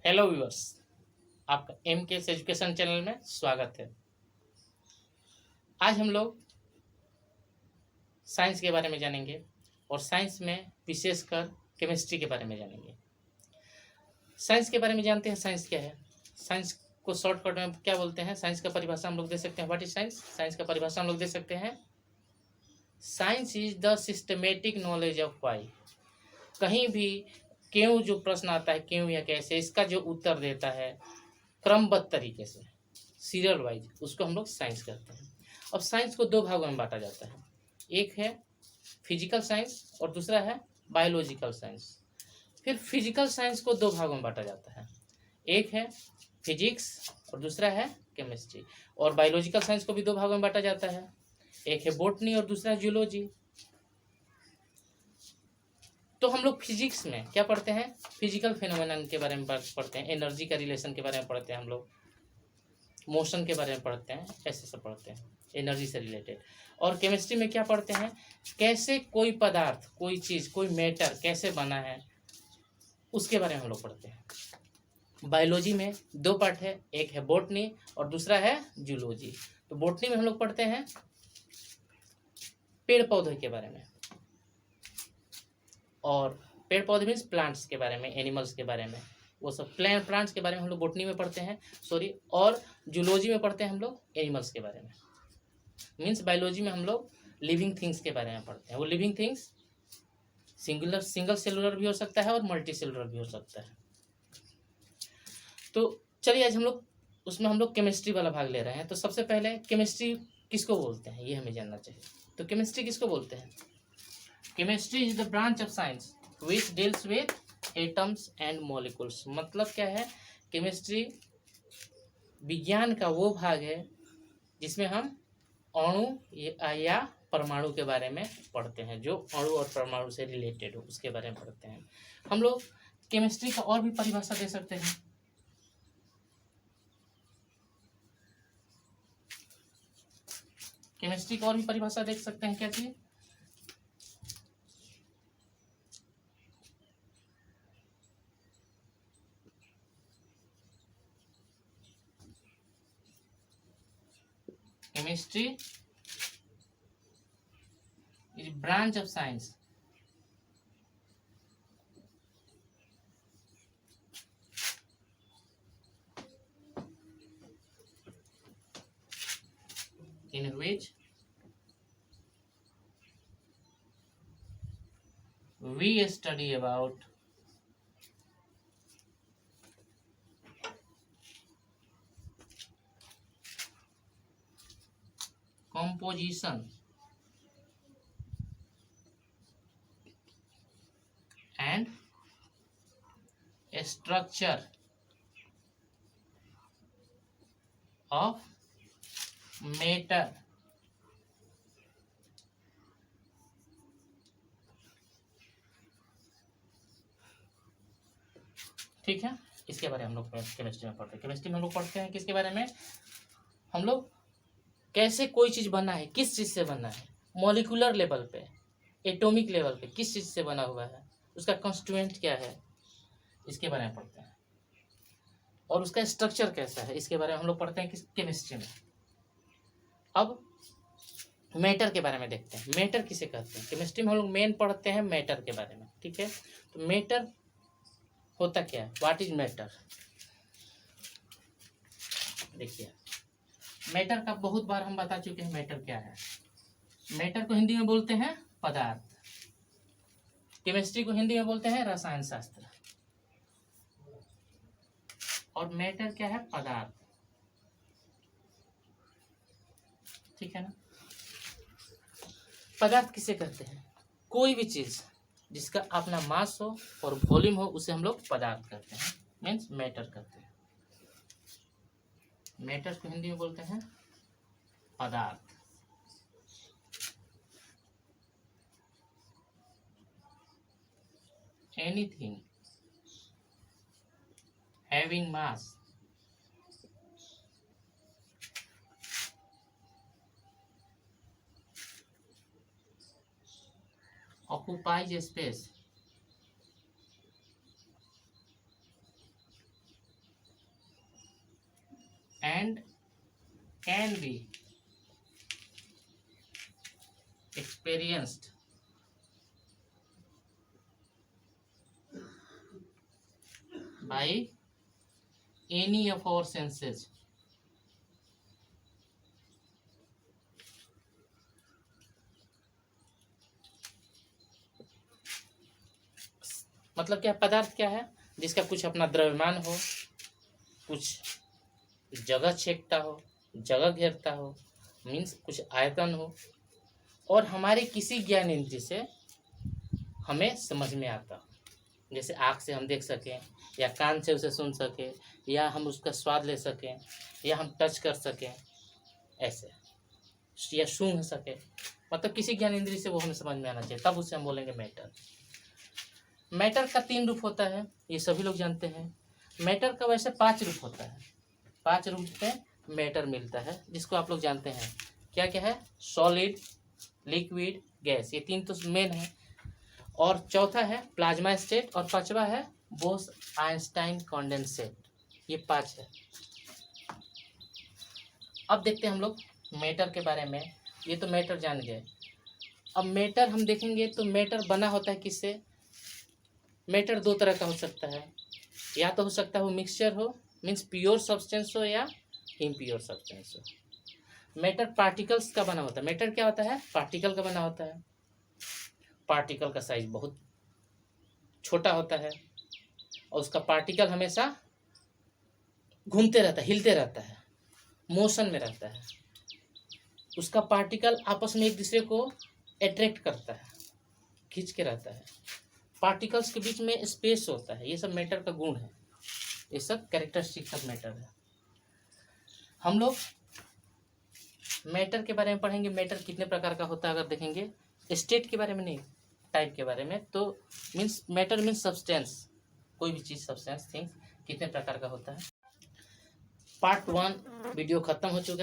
Hello viewers, आपका M के education channel में स्वागत है। आज हम लोग साइंस के बारे में जानेंगे और साइंस में विशेषकर केमिस्ट्री के बारे में जानेंगे। साइंस के बारे में जानते हैं, साइंस क्या है। साइंस को शॉर्टकट में क्या बोलते हैं, साइंस का परिभाषा हम लोग दे सकते हैं। What is science? साइंस का परिभाषा हम लोग दे सकते हैं, science is the systematic knowledge of why. कहीं भी क्यों जो प्रश्न आता है, क्यों या कैसे, इसका जो उत्तर देता है क्रमबद्ध तरीके से, सीरियल वाइज, उसको हम लोग साइंस कहते हैं। अब साइंस को दो भागों में बांटा जाता है, एक है फिजिकल साइंस और दूसरा है बायोलॉजिकल साइंस। फिर फिजिकल साइंस को दो भागों में बांटा जाता है, एक है फिजिक्स और दूसरा है केमिस्ट्री। और बायोलॉजिकल साइंस को भी दो भागों में बांटा जाता है, एक है बॉटनी और दूसरा है जूलॉजी। तो हम लोग फिजिक्स में क्या पढ़ते हैं, फिजिकल फिनोमेनन के बारे में पढ़ते हैं, एनर्जी का रिलेशन के बारे में पढ़ते हैं, हम लोग मोशन के बारे में पढ़ते हैं, ऐसे सब पढ़ते हैं एनर्जी से रिलेटेड। और केमिस्ट्री में क्या पढ़ते हैं, कैसे कोई पदार्थ, कोई चीज़, कोई मैटर कैसे बना है, उसके बारे में हम लोग पढ़ते हैं। बायोलॉजी में दो पार्ट है, एक है बॉटनी और दूसरा है जूलॉजी। तो बॉटनी में हम लोग पढ़ते हैं पेड़ पौधे के बारे में, और पेड़ पौधे मीन्स प्लांट्स के बारे में, एनिमल्स के बारे में, वो सब प्लांट्स के बारे में हम लोग बॉटनी में पढ़ते हैं, सॉरी। और जूलॉजी में पढ़ते हैं हम लोग एनिमल्स के बारे में। मीन्स बायोलॉजी में हम लोग लिविंग थिंग्स के बारे में पढ़ते हैं। वो लिविंग थिंग्स सिंगल सेलुलर भी हो सकता है और मल्टी सेलुलर भी हो सकता है। तो चलिए आज हम लोग उसमें हम लोग केमिस्ट्री वाला भाग ले रहे हैं। तो सबसे पहले केमिस्ट्री किसको बोलते हैं ये हमें जानना चाहिए। तो केमिस्ट्री किसको बोलते हैं? Chemistry is the branch of science which deals with atoms and molecules. मतलब क्या है, केमिस्ट्री विज्ञान का वो भाग है जिसमें हम अणु या परमाणु के बारे में पढ़ते हैं, जो अणु और परमाणु से रिलेटेड हो उसके बारे में पढ़ते हैं। हम लोग केमिस्ट्री का और भी परिभाषा दे सकते हैं। केमिस्ट्री का और भी परिभाषा देख सकते हैं, क्या चीज? Chemistry is branch of science in which we study about composition and structure of matter ठीक है। इसके बारे में हम लोग केमिस्ट्री में पढ़ते हैं। केमिस्ट्री में हम लोग पढ़ते हैं किसके बारे में, हम लोग कैसे कोई चीज़ बना है, किस चीज़ से बना है, मॉलिक्यूलर लेवल पे, एटॉमिक लेवल पे किस चीज़ से बना हुआ है, उसका कॉन्स्टिट्यूएंट क्या है, इसके बारे में पढ़ते हैं। और उसका स्ट्रक्चर कैसा है, इसके बारे में हम लोग पढ़ते हैं किस केमिस्ट्री में। अब मैटर के बारे में देखते हैं, मैटर किसे कहते हैं। केमिस्ट्री में हम लोग मेन पढ़ते हैं मैटर के बारे में, ठीक है। तो मैटर होता क्या है, व्हाट इज मैटर। देखिए, मैटर का बहुत बार हम बता चुके हैं मैटर क्या है। मैटर को हिंदी में बोलते हैं पदार्थ, केमिस्ट्री को हिंदी में बोलते हैं रसायन शास्त्र। और मैटर क्या है, पदार्थ, ठीक है ना। पदार्थ किसे कहते हैं, कोई भी चीज जिसका अपना मास हो और वॉल्यूम हो उसे हम लोग पदार्थ कहते हैं, मीन्स मैटर कहते हैं। मैटर को हिंदी में बोलते हैं पदार्थ। Anything having mass occupies space and can be experienced by any of our senses. मतलब क्या, पदार्थ क्या है, जिसका कुछ अपना द्रव्यमान हो, कुछ जगह छेकता हो, जगह घेरता हो, मीन्स कुछ आयतन हो, और हमारे किसी ज्ञान इंद्रिय से हमें समझ में आता हो। जैसे आँख से हम देख सकें, या कान से उसे सुन सकें, या हम उसका स्वाद ले सकें, या हम टच कर सकें, ऐसे, या सूंघ सकें, मतलब किसी ज्ञान इंद्रिय से वो हमें समझ में आना चाहिए, तब उसे हम बोलेंगे मैटर। मैटर का 3 रूप होता है, ये सभी लोग जानते हैं। मैटर का वैसे 5 रूप होता है, 5 रूप में मैटर मिलता है, जिसको आप लोग जानते हैं। क्या क्या है? सॉलिड, लिक्विड, गैस, ये 3 तो मेन है, और चौथा है प्लाज्मा स्टेट, और 5वां है बोस-आइंस्टाइन कंडेंसेट। ये 5 है। अब देखते हैं हम लोग मैटर के बारे में। ये तो मैटर जान गए। अब मैटर हम देखेंगे तो मैटर बना होता है किससे? मैटर 2 तरह का हो सकता है, या तो हो सकता है वो मिक्सचर हो, मीन्स प्योर सब्सटेंस हो, या इम्प्योर सब्सटेंस हो। मैटर पार्टिकल्स का बना होता है। मैटर क्या होता है? पार्टिकल का बना होता है। पार्टिकल का साइज बहुत छोटा होता है, और उसका पार्टिकल हमेशा घूमते रहता है, हिलते रहता है, मोशन में रहता है। उसका पार्टिकल आपस में एक दूसरे को अट्रैक्ट करता है, खींच के रहता है। पार्टिकल्स के बीच में स्पेस होता है। ये सब मैटर का गुण है, ये सब कैरेक्टरिस्टिक्स ऑफ मैटर है। हम लोग मैटर के बारे में पढ़ेंगे। मैटर कितने प्रकार का होता है अगर देखेंगे, स्टेट के बारे में नहीं, टाइप के बारे में। तो मीन्स मैटर मीन्स सब्सटेंस, कोई भी चीज़, सब्सटेंस, थिंग्स, कितने प्रकार का होता है। पार्ट 1 वीडियो खत्म हो चुका है।